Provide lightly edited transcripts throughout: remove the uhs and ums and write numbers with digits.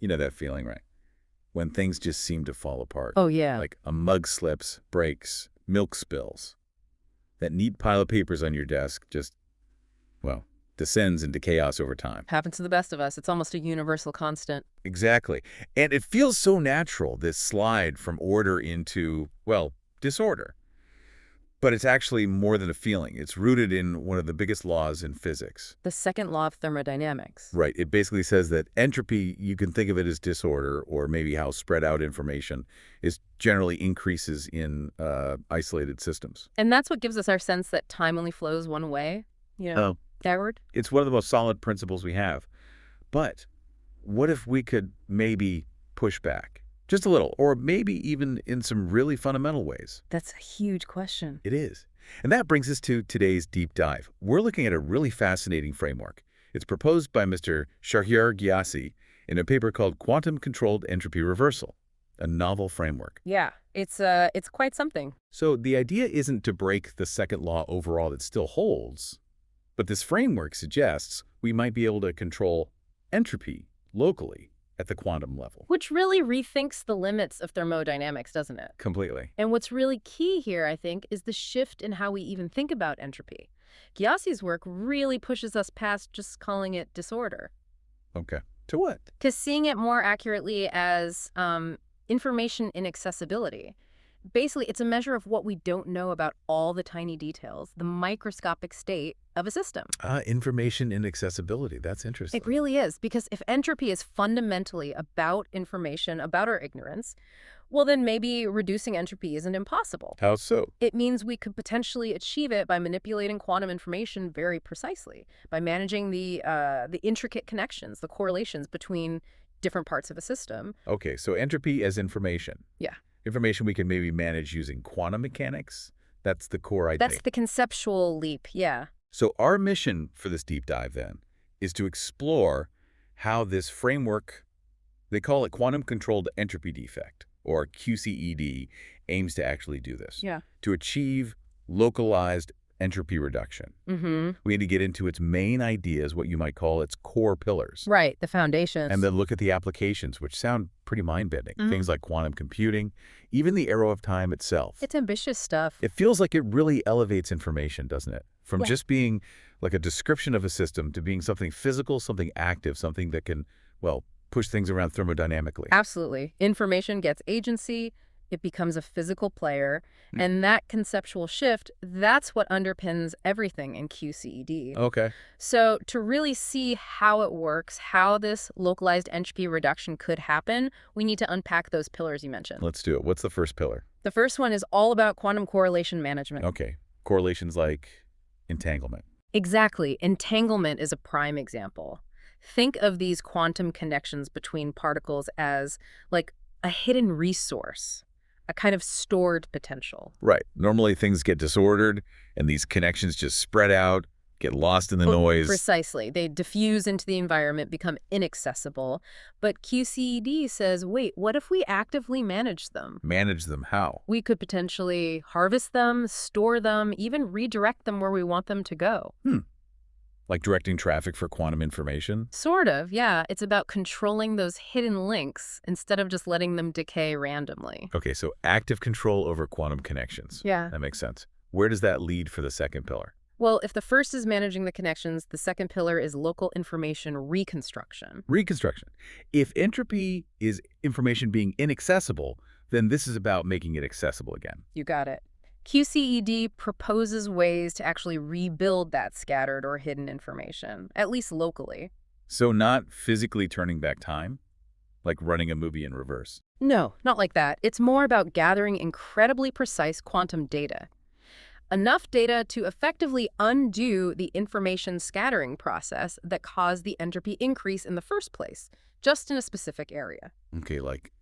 You know that feeling, right? When things just seem to fall apart. Oh, yeah. Like a mug slips, breaks, milk spills. That neat pile of papers on your desk just, well, descends into chaos over time. Happens to the best of us. It's almost a universal constant. Exactly. And it feels so natural, this slide from order into, well, disorder. But it's actually more than a feeling. It's rooted in one of the biggest laws in physics. The second law of thermodynamics. Right. It basically says that entropy, you can think of it as disorder, or maybe how spread out information is generally increases in isolated systems. And that's what gives us our sense that time only flows one way, downward. It's one of the most solid principles we have. But what if we could maybe push back? Just a little, or maybe even in some really fundamental ways. That's a huge question. It is. And that brings us to today's deep dive. We're looking at a really fascinating framework. It's proposed by Mr. Shahryar Ghiasi in a paper called Quantum-Controlled Entropy Reversal, a novel framework. Yeah, it's quite something. So the idea isn't to break the second law overall that still holds, but this framework suggests we might be able to control entropy locally at the quantum level. Which really rethinks the limits of thermodynamics, doesn't it? Completely. And what's really key here, I think, is the shift in how we even think about entropy. Ghiasi's work really pushes us past just calling it disorder. Okay. To what? To seeing it more accurately as information inaccessibility. Basically, it's a measure of what we don't know about all the tiny details, the microscopic state of a system. Information inaccessibility. That's interesting. It really is, because if entropy is fundamentally about information, about our ignorance, well, then maybe reducing entropy isn't impossible. How so? It means we could potentially achieve it by manipulating quantum information very precisely, by managing the intricate connections, the correlations between different parts of a system. Okay, so entropy as information. Yeah. Information we can maybe manage using quantum mechanics? That's the core idea. That's the conceptual leap, yeah. So our mission for this deep dive, then, is to explore how this framework, they call it Quantum-Controlled Entropy Defect, or QCED, aims to actually do this. Yeah. To achieve localized entropy reduction. We need to get into its main ideas, what you might call its core pillars. Right, the foundations. And then look at the applications, which sound pretty mind-bending. Things like quantum computing, even the arrow of time itself. It's ambitious stuff. It feels like it really elevates information, doesn't it? From just being like a description of a system to being something physical, something active, something that can, well, push things around thermodynamically. Absolutely. Information gets agency, it becomes a physical player, and that conceptual shift, that's what underpins everything in QCED. Okay. So to really see how it works, how this localized entropy reduction could happen, we need to unpack those pillars you mentioned. Let's do it. What's the first pillar? The first one is all about quantum correlation management. Okay. Correlations like entanglement. Exactly. Entanglement is a prime example. Think of these quantum connections between particles as like a hidden resource, a kind of stored potential. Right. Normally things get disordered and these connections just spread out, get lost in the noise. Precisely. They diffuse into the environment, become inaccessible. But QCED says, wait, what if we actively manage them? Manage them how? We could potentially harvest them, store them, even redirect them where we want them to go. Like directing traffic for quantum information? Sort of, yeah. It's about controlling those hidden links instead of just letting them decay randomly. Okay, so active control over quantum connections. Yeah. That makes sense. Where does that lead for the second pillar? Well, if the first is managing the connections, the second pillar is local information reconstruction. Reconstruction. If entropy is information being inaccessible, then this is about making it accessible again. You got it. QCED proposes ways to actually rebuild that scattered or hidden information, at least locally. So not physically turning back time? Like running a movie in reverse? No, not like that. It's more about gathering incredibly precise quantum data. Enough data to effectively undo the information scattering process that caused the entropy increase in the first place, just in a specific area. Okay, like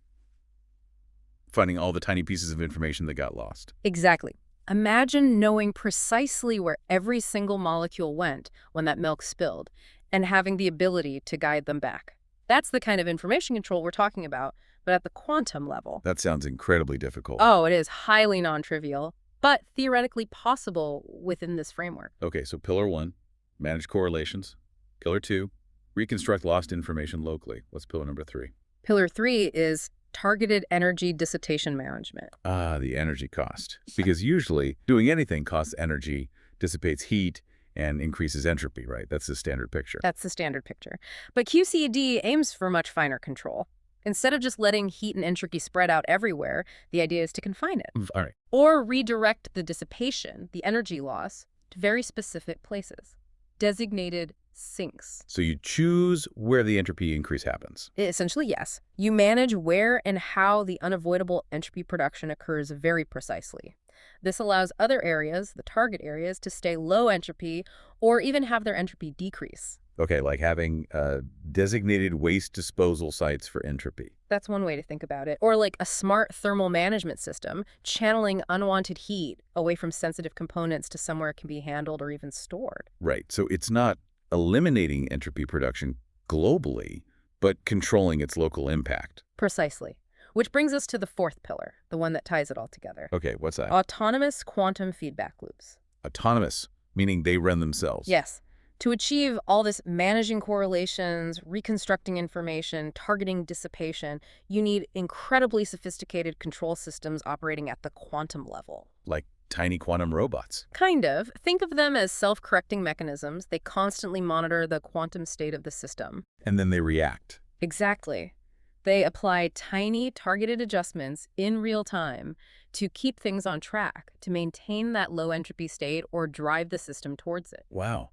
finding all the tiny pieces of information that got lost. Exactly. Imagine knowing precisely where every single molecule went when that milk spilled and having the ability to guide them back. That's the kind of information control we're talking about, but at the quantum level. That sounds incredibly difficult. Oh, it is highly non-trivial, but theoretically possible within this framework. Okay, so pillar 1, manage correlations. Pillar 2, reconstruct lost information locally. What's pillar number 3? Pillar 3 is targeted energy dissipation management. Ah, the energy cost. Because usually doing anything costs energy, dissipates heat, and increases entropy, right? That's the standard picture. That's the standard picture. But QCED aims for much finer control. Instead of just letting heat and entropy spread out everywhere, the idea is to confine it. All right. Or redirect the dissipation, the energy loss, to very specific places, designated sinks. So you choose where the entropy increase happens. Essentially, yes. You manage where and how the unavoidable entropy production occurs very precisely. This allows other areas, the target areas, to stay low entropy or even have their entropy decrease. Okay, like having designated waste disposal sites for entropy. That's one way to think about it. Or like a smart thermal management system, channeling unwanted heat away from sensitive components to somewhere it can be handled or even stored. Right, so it's not eliminating entropy production globally, but controlling its local impact. Precisely. Which brings us to the fourth pillar, the one that ties it all together. Okay, what's that? Autonomous quantum feedback loops. Autonomous, meaning they run themselves. Yes. To achieve all this managing correlations, reconstructing information, targeting dissipation, you need incredibly sophisticated control systems operating at the quantum level. Like tiny quantum robots. Kind of. Think of them as self-correcting mechanisms. They constantly monitor the quantum state of the system. And then they react. Exactly. They apply tiny, targeted adjustments in real time to keep things on track, to maintain that low entropy state or drive the system towards it. Wow.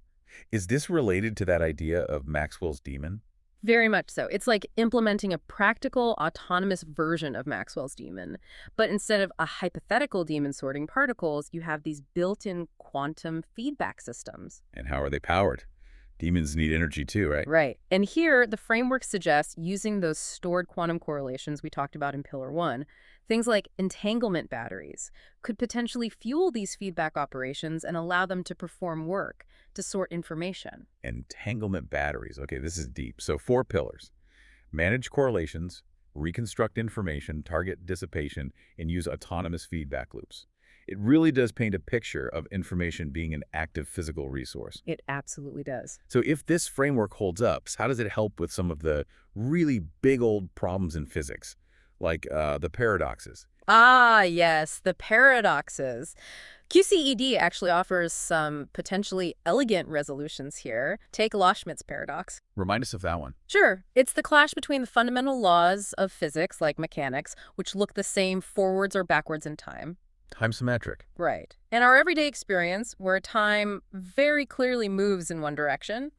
Is this related to that idea of Maxwell's demon? Very much so. It's like implementing a practical, autonomous version of Maxwell's demon. But instead of a hypothetical demon sorting particles, you have these built-in quantum feedback systems. And how are they powered? Demons need energy too, right? Right. And here, the framework suggests using those stored quantum correlations we talked about in Pillar 1, things like entanglement batteries, could potentially fuel these feedback operations and allow them to perform work, to sort information. Entanglement batteries. Okay, this is deep. So 4 pillars. Manage correlations, reconstruct information, target dissipation, and use autonomous feedback loops. It really does paint a picture of information being an active physical resource. It absolutely does. So if this framework holds up, how does it help with some of the really big old problems in physics, like the paradoxes? Ah, yes, the paradoxes. QCED actually offers some potentially elegant resolutions here. Take Loschmidt's paradox. Remind us of that one. Sure, it's the clash between the fundamental laws of physics, like mechanics, which look the same forwards or backwards in time. Time symmetric. Right. And our everyday experience, where time very clearly moves in one direction.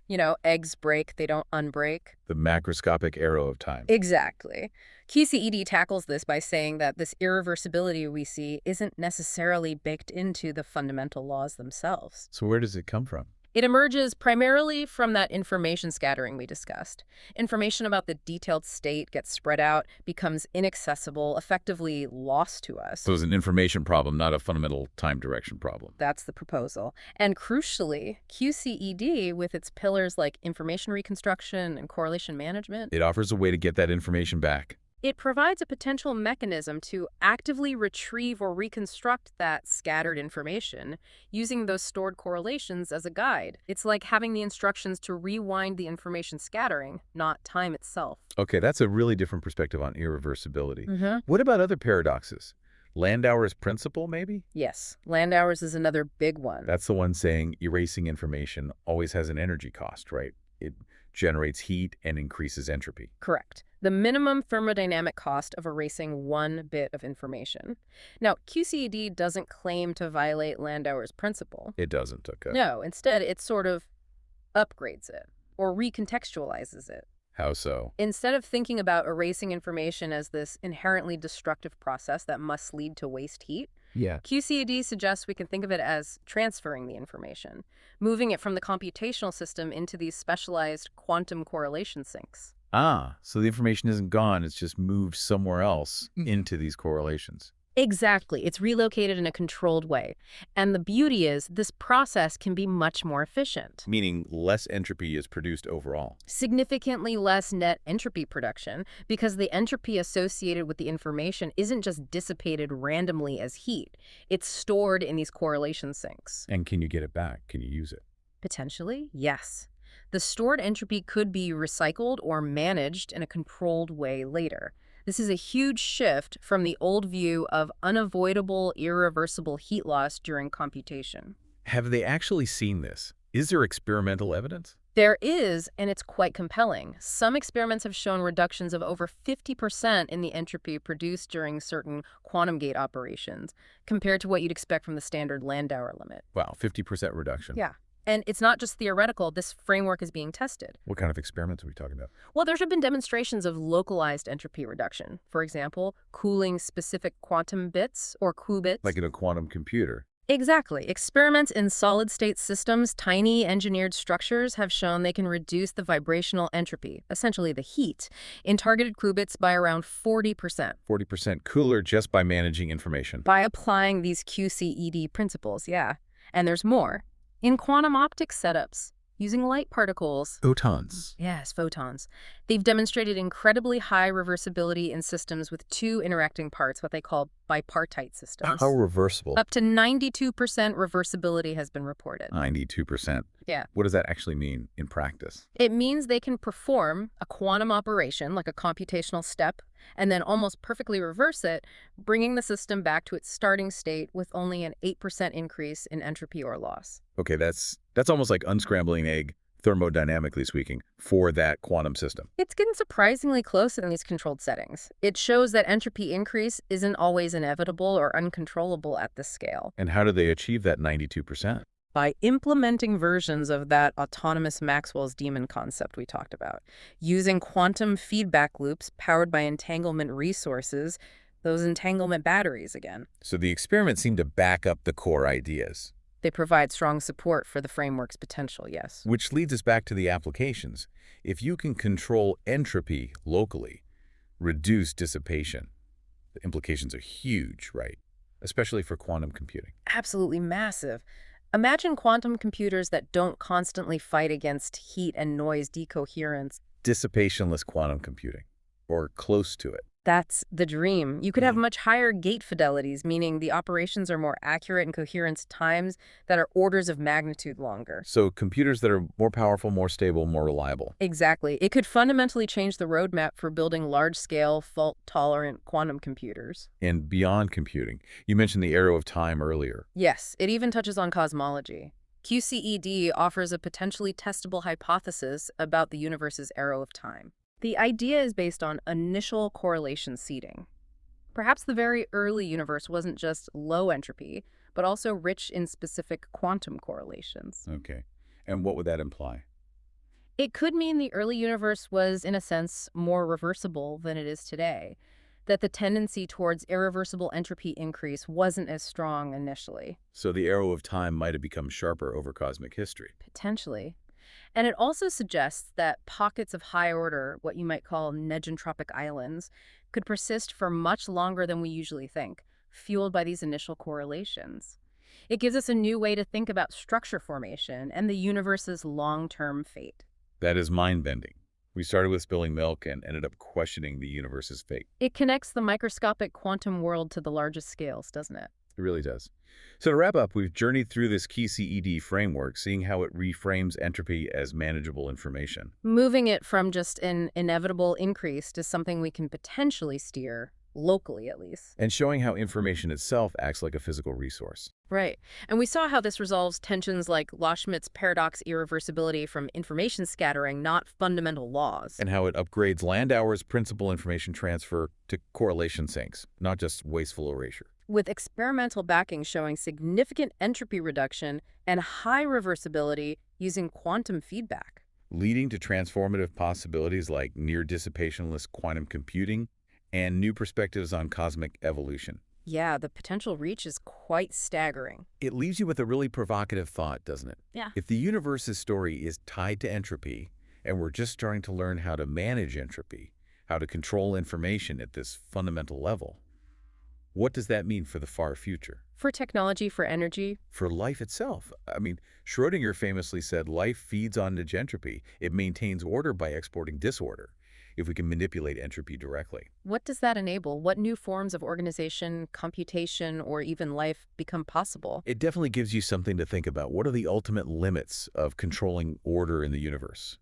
You know, eggs break, they don't unbreak. The macroscopic arrow of time. Exactly. QCED tackles this by saying that this irreversibility we see isn't necessarily baked into the fundamental laws themselves. So where does it come from? It emerges primarily from that information scattering we discussed. Information about the detailed state gets spread out, becomes inaccessible, effectively lost to us. So it's an information problem, not a fundamental time direction problem. That's the proposal. And crucially, QCED, with its pillars like information reconstruction and correlation management, It offers a way to get that information back. it provides a potential mechanism to actively retrieve or reconstruct that scattered information using those stored correlations as a guide. It's like having the instructions to rewind the information scattering, not time itself. Okay, that's a really different perspective on irreversibility. Mm-hmm. What about other paradoxes? Landauer's principle, maybe? Yes, Landauer's is another big one. That's the one saying erasing information always has an energy cost, right? It generates heat and increases entropy. Correct. The minimum thermodynamic cost of erasing one bit of information. Now, QCED doesn't claim to violate Landauer's principle. It doesn't, okay. No, instead it sort of upgrades it or recontextualizes it. How so? Instead of thinking about erasing information as this inherently destructive process that must lead to waste heat, Yeah. QCED suggests we can think of it as transferring the information, moving it from the computational system into these specialized quantum correlation sinks. Ah, so the information isn't gone, it's just moved somewhere else into these correlations. Exactly. It's relocated in a controlled way. And the beauty is this process can be much more efficient. Meaning less entropy is produced overall. Significantly less net entropy production because the entropy associated with the information isn't just dissipated randomly as heat. It's stored in these correlation sinks. And can you get it back? Can you use it? Potentially, yes. The stored entropy could be recycled or managed in a controlled way later. This is a huge shift from the old view of unavoidable, irreversible heat loss during computation. Have they actually seen this? Is there experimental evidence? There is, and it's quite compelling. Some experiments have shown reductions of over 50% in the entropy produced during certain quantum gate operations, compared to what you'd expect from the standard Landauer limit. Wow, 50% reduction. Yeah. And it's not just theoretical, this framework is being tested. What kind of experiments are we talking about? Well, there have been demonstrations of localized entropy reduction. For example, cooling specific quantum bits, or qubits. Like in a quantum computer. Exactly. Experiments in solid-state systems, tiny engineered structures, have shown they can reduce the vibrational entropy, essentially the heat, in targeted qubits by around 40%. 40% cooler just by managing information. By applying these QCED principles, yeah. And there's more. In quantum optics setups, using light particles. Photons. Yes, photons. They've demonstrated incredibly high reversibility in systems with two interacting parts, what they call bipartite systems. How reversible? Up to 92% reversibility has been reported. 92%. Yeah. What does that actually mean in practice? It means they can perform a quantum operation, like a computational step, and then almost perfectly reverse it, bringing the system back to its starting state with only an 8% increase in entropy or loss. Okay, that's almost like unscrambling an egg, thermodynamically speaking, for that quantum system. It's getting surprisingly close in these controlled settings. It shows that entropy increase isn't always inevitable or uncontrollable at this scale. And how do they achieve that 92%? By implementing versions of that autonomous Maxwell's demon concept we talked about, using quantum feedback loops powered by entanglement resources, those entanglement batteries again. So the experiments seem to back up the core ideas. They provide strong support for the framework's potential, yes. Which leads us back to the applications. If you can control entropy locally, reduce dissipation, the implications are huge, right? Especially for quantum computing. Absolutely massive. Imagine quantum computers that don't constantly fight against heat and noise decoherence. Dissipationless quantum computing, or close to it. That's the dream. You could have much higher gate fidelities, meaning the operations are more accurate and coherent times that are orders of magnitude longer. So computers that are more powerful, more stable, more reliable. Exactly. It could fundamentally change the roadmap for building large-scale, fault-tolerant quantum computers. And beyond computing, you mentioned the arrow of time earlier. Yes, it even touches on cosmology. QCED offers a potentially testable hypothesis about the universe's arrow of time. The idea is based on initial correlation seeding. Perhaps the very early universe wasn't just low entropy, but also rich in specific quantum correlations. Okay. And what would that imply? It could mean the early universe was, in a sense, more reversible than it is today, that the tendency towards irreversible entropy increase wasn't as strong initially. So the arrow of time might have become sharper over cosmic history. Potentially. And it also suggests that pockets of high order, what you might call negentropic islands, could persist for much longer than we usually think, fueled by these initial correlations. It gives us a new way to think about structure formation and the universe's long-term fate. That is mind-bending. We started with spilling milk and ended up questioning the universe's fate. It connects the microscopic quantum world to the largest scales, doesn't it? It really does. So to wrap up, we've journeyed through this QCED framework, seeing how it reframes entropy as manageable information. Moving it from just an inevitable increase to something we can potentially steer, locally at least. And showing how information itself acts like a physical resource. Right. And we saw how this resolves tensions like Loschmidt's paradox irreversibility from information scattering, not fundamental laws. And how it upgrades Landauer's principal information transfer to correlation sinks, not just wasteful erasure. With experimental backing showing significant entropy reduction and high reversibility using quantum feedback. Leading to transformative possibilities like near dissipationless quantum computing and new perspectives on cosmic evolution. Yeah, the potential reach is quite staggering. It leaves you with a really provocative thought, doesn't it? Yeah. If the universe's story is tied to entropy, and we're just starting to learn how to manage entropy, how to control information at this fundamental level, what does that mean for the far future? For technology, for energy. For life itself. I mean, Schrödinger famously said life feeds on negentropy. It maintains order by exporting disorder. if we can manipulate entropy directly. What does that enable? What new forms of organization, computation, or even life become possible? It definitely gives you something to think about. What are the ultimate limits of controlling order in the universe?